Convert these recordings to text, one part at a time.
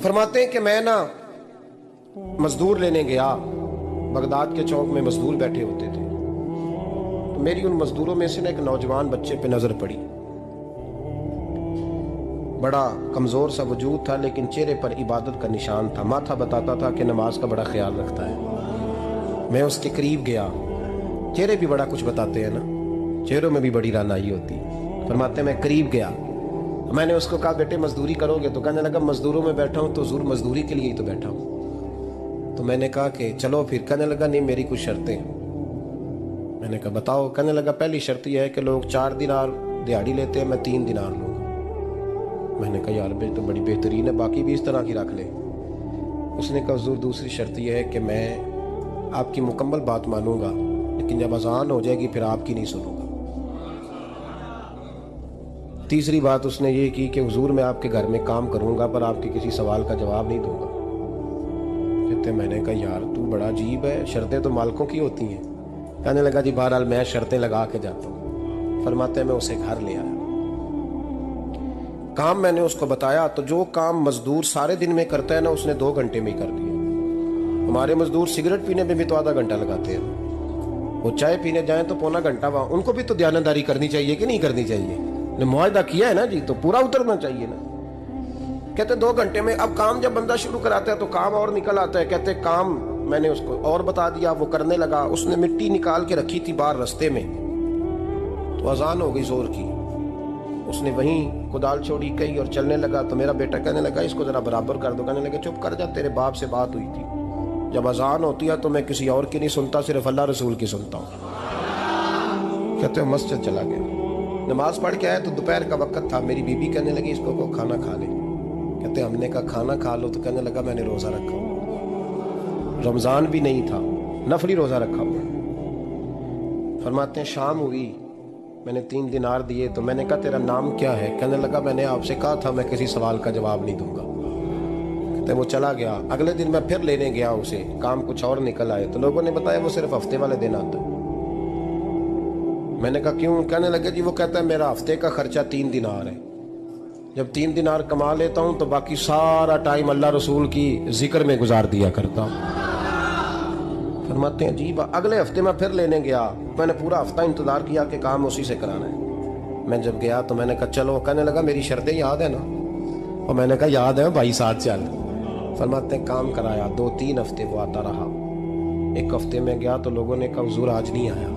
फरमाते हैं कि मैं ना मजदूर लेने गया, बगदाद के चौक में मजदूर बैठे होते थे, तो मेरी उन मजदूरों में से ना एक नौजवान बच्चे पे नजर पड़ी। बड़ा कमजोर सा वजूद था, लेकिन चेहरे पर इबादत का निशान था। माथा बताता था कि नमाज का बड़ा ख्याल रखता है। मैं उसके करीब गया। चेहरे भी बड़ा कुछ बताते हैं ना, चेहरों में भी बड़ी रानाई होती है। फरमाते मैं करीब गया, मैंने उसको कहा बेटे मजदूरी करोगे? तो कहने लगा मजदूरों में बैठा हूँ तो जरूर मजदूरी के लिए ही तो बैठा हूँ। तो मैंने कहा कि चलो फिर। कहने लगा नहीं मेरी कुछ शर्तें। मैंने कहा बताओ। कहने लगा पहली शर्त यह है कि लोग 4 दिनार दिहाड़ी लेते हैं, मैं 3 दिनार लूँगा। मैंने कहा यार भाई तो बड़ी बेहतरीन है, बाकी भी इस तरह की रख ले। उसने कहा हुजूर दूसरी शर्त यह है कि मैं आपकी मुकम्मल बात मानूंगा, लेकिन जब अजान हो जाएगी फिर आपकी नहीं सुनूंगा। तीसरी बात उसने ये की कि हुजूर मैं आपके घर में काम करूंगा पर आपके किसी सवाल का जवाब नहीं दूंगा। कहते मैंने कहा यार तू बड़ा अजीब है, शर्तें तो मालिकों की होती हैं। कहने लगा जी बहरहाल मैं शर्तें लगा के जाता हूँ। फरमाते मैं उसे घर ले आया, काम मैंने उसको बताया, तो जो काम मजदूर सारे दिन में करता है ना उसने 2 घंटे में ही कर दिया। हमारे मजदूर सिगरेट पीने में भी तो आधा घंटा लगाते हैं, वो चाय पीने जाएं तो पौना घंटा। वहां उनको भी तो दयानतदारी करनी चाहिए कि नहीं करनी चाहिए? ने मुआहदा किया है ना जी, तो पूरा उतरना चाहिए ना। कहते 2 घंटे में। अब काम जब बंदा शुरू कराता है तो काम और निकल आता है। कहते काम मैंने उसको और बता दिया, वो करने लगा। उसने मिट्टी निकाल के रखी थी बाहर रास्ते में, तो अजान हो गई जोर की। उसने वहीं कुदाल छोड़ी कही और चलने लगा। तो मेरा बेटा कहने लगा इसको जरा बराबर कर दो। कहने लगा चुप कर जा, तेरे बाप से बात हुई थी, जब अजान होती है तो मैं किसी और की नहीं सुनता, सिर्फ अल्लाह रसूल की सुनता हूँ। कहते मस्जिद चला गया, नमाज पढ़ के आया तो दोपहर का वक्त था। मेरी बीबी कहने लगी इसको को खाना खा ले। कहते हमने कहा खाना खा लो, तो कहने लगा मैंने रोजा रखा हुआ, रमजान भी नहीं था, नफली रोजा रखा हुआ। फरमाते हैं शाम हुई, मैंने 3 दिनार दिए। तो मैंने कहा तेरा नाम क्या है? कहने लगा मैंने आपसे कहा था मैं किसी सवाल का जवाब नहीं दूंगा। कहते वो चला गया। अगले दिन मैं फिर लेने गया उसे, काम कुछ और निकल आए। तो लोगों ने बताया वो सिर्फ हफ्ते वाले दिन आता है। मैंने कहा क्यों? कहने लगे जी वो कहता है मेरा हफ्ते का खर्चा 3 दिनार है, जब 3 दिनार कमा लेता हूं तो बाकी सारा टाइम अल्लाह रसूल की जिक्र में गुजार दिया करता हूं। फरमाते हैं जी अगले हफ्ते मैं फिर लेने गया। मैंने पूरा हफ्ता इंतजार किया कि काम उसी से कराना है। मैं जब गया तो मैंने कहा चलो। कहने लगा मेरी शर्तें याद है ना? और मैंने कहा याद है भाई, साथ चल। फरमाते हैं काम कराया, 2-3 हफ्ते वो आता रहा। एक हफ्ते में गया तो लोगों ने कहा हुजूर आज नहीं आया।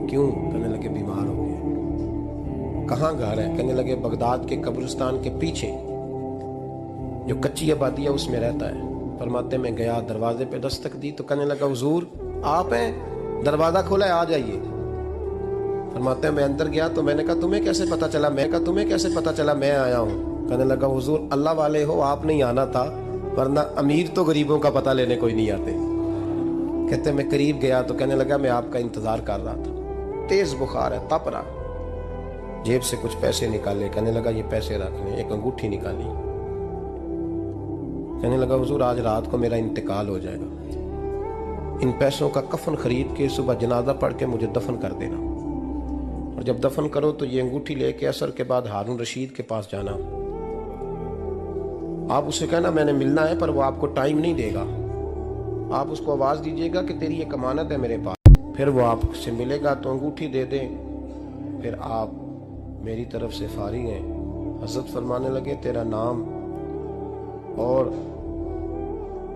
क्यों? कहने लगे बीमार हो गए। कहाँ घर है? कहने लगे बगदाद के कब्रिस्तान के पीछे जो कच्ची आबादी है उसमें रहता है। फरमाते मैं गया, दरवाजे पे दस्तक दी तो कहने लगा हुजूर आप हैं? दरवाजा खोला है, आ जाइए। फरमाते मैं अंदर गया तो मैंने कहा तुम्हें कैसे पता चला? तुम्हें कैसे पता चला मैं आया हूँ? कहने लगा हुजूर अल्लाह वाले हो, आप नहीं आना था, वरना अमीर तो गरीबों का पता लेने कोई नहीं आते। कहते मैं करीब गया तो कहने लगा मैं आपका इंतजार कर रहा था, तेज बुखार है, तप रहा। जेब से कुछ पैसे निकाले। कहने लगा ये पैसे रख लें। एक अंगूठी निकाली। कहने लगा हुजूर आज रात को मेरा इंतकाल हो जाएगा, इन पैसों का कफन खरीद के सुबह जनाजा पढ़ के मुझे दफन कर देना, और जब दफन करो तो ये अंगूठी लेके असर के बाद हारून रशीद के पास जाना। आप उसे कहना मैंने मिलना है, पर वो आपको टाइम नहीं देगा। आप उसको आवाज दीजिएगा कि तेरी एक अमानत है मेरे पास, फिर वो आपसे मिलेगा तो अंगूठी दे दे, फिर आप मेरी तरफ से फारिग हैं। हजरत फरमाने लगे तेरा नाम? और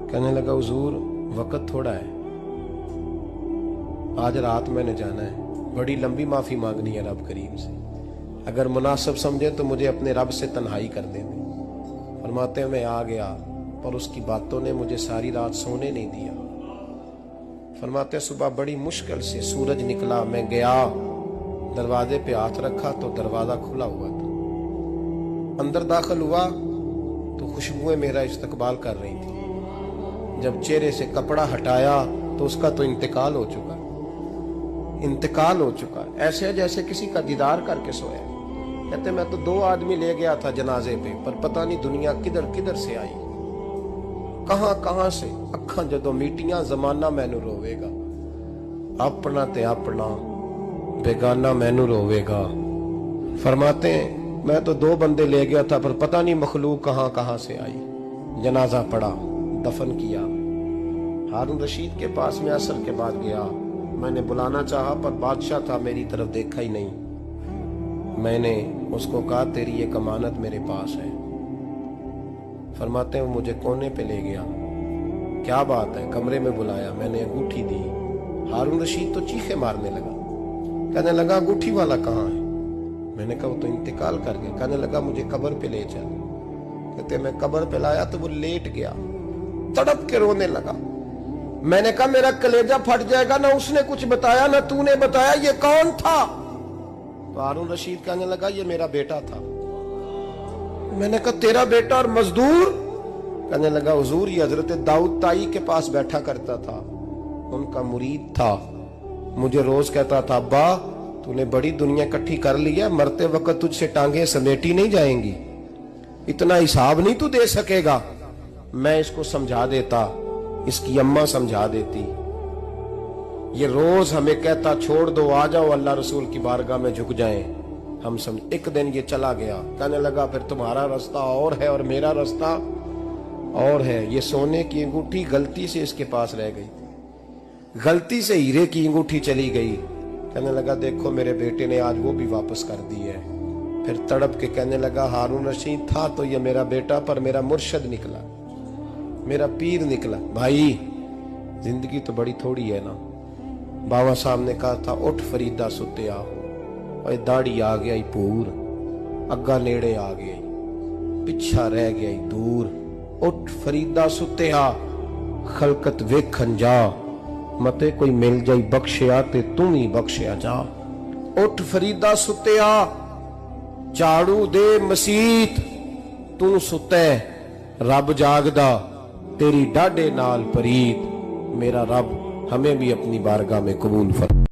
कहने लगा हुजूर वक्त थोड़ा है, आज रात मैंने जाना है, बड़ी लंबी माफी मांगनी है रब करीम से, अगर मुनासिब समझे तो मुझे अपने रब से तन्हाई कर देने। फरमाते हैं मैं आ गया, पर उसकी बातों ने मुझे सारी रात सोने नहीं दिया। फरमाते सुबह बड़ी मुश्किल से सूरज निकला, मैं गया दरवाजे पे हाथ रखा तो दरवाजा खुला हुआ था। अंदर दाखिल हुआ तो खुशबुएं मेरा इस्तकबाल कर रही थी। जब चेहरे से कपड़ा हटाया तो उसका तो इंतकाल हो चुका, ऐसे जैसे किसी का दीदार करके सोया। कहते मैं तो 2 आदमी ले गया था जनाजे पे, पर पता नहीं दुनिया किधर किधर से आई, कहां से। अखा जदों मीटियां जमाना मैनू रोवेगा, अपना ते अपना बेगाना मैनू रोवेगा। फरमाते हैं मैं तो 2 बंदे ले गया था, पर पता नहीं मखलूक कहां से आई। जनाजा पड़ा, दफन किया। हारून रशीद के पास में असर के बाद गया। मैंने बुलाना चाहा पर बादशाह था, मेरी तरफ देखा ही नहीं। मैंने उसको कहा तेरी ये अमानत मेरे पास है। फरमाते हैं वो मुझे कोने पे ले गया। क्या बात है? कमरे में बुलाया, मैंने अंगूठी दी। हारून रशीद तो चीखे मारने लगा, कहने लगा अंगूठी वाला कहाँ है? मैंने कहा वो तो इंतकाल कर गया। कहने लगा मुझे कब्र पे ले चल। कहते मैं कब्र पे लाया तो वो लेट गया, तड़प के रोने लगा। मैंने कहा मेरा कलेजा फट जाएगा, ना उसने कुछ बताया ना तूने बताया, ये कौन था? तो हारून रशीद कहने लगा ये मेरा बेटा था। मैंने कहा तेरा बेटा और मजदूर? कहने लगा हुजूर ये हजरत दाऊद ताई के पास बैठा करता था, उनका मुरीद था। मुझे रोज कहता था अब्बा तूने बड़ी दुनिया इकट्ठी कर ली है, मरते वक्त तुझसे टांगे समेटी नहीं जाएंगी, इतना हिसाब नहीं तू दे सकेगा। मैं इसको समझा देता, इसकी अम्मा समझा देती। ये रोज हमें कहता छोड़ दो, आ जाओ अल्लाह रसूल की बारगाह में झुक जाएं। हम समझ। एक दिन ये चला गया, कहने लगा फिर तुम्हारा रास्ता और है और मेरा रास्ता और है। ये सोने की अंगूठी गलती से इसके पास रह गई, गलती से हीरे की अंगूठी चली गई। कहने लगा देखो मेरे बेटे ने आज वो भी वापस कर दी है। फिर तड़प के कहने लगा हारून रशीद था तो ये मेरा बेटा, पर मेरा मुर्शद निकला, मेरा पीर निकला। भाई जिंदगी तो बड़ी थोड़ी है ना। बाबा साहब ने कहा था उठ फरीदा सुते आ, और दाढ़ी आ गया पूर, अग्गा नेड़े आ गई, पिछा रह गया दूर। उठ फरीदा सुते आ, खलकत वेखन जा, मते कोई मिल जाई बख्शिया ते तू ही बख्शिया जा। उठ फरीदा सुते आ, झाड़ू दे मसीत, तू सुते रब जागदा, तेरी डाडे नाल परीत। मेरा रब हमें भी अपनी बारगाह में कबूल फरमा।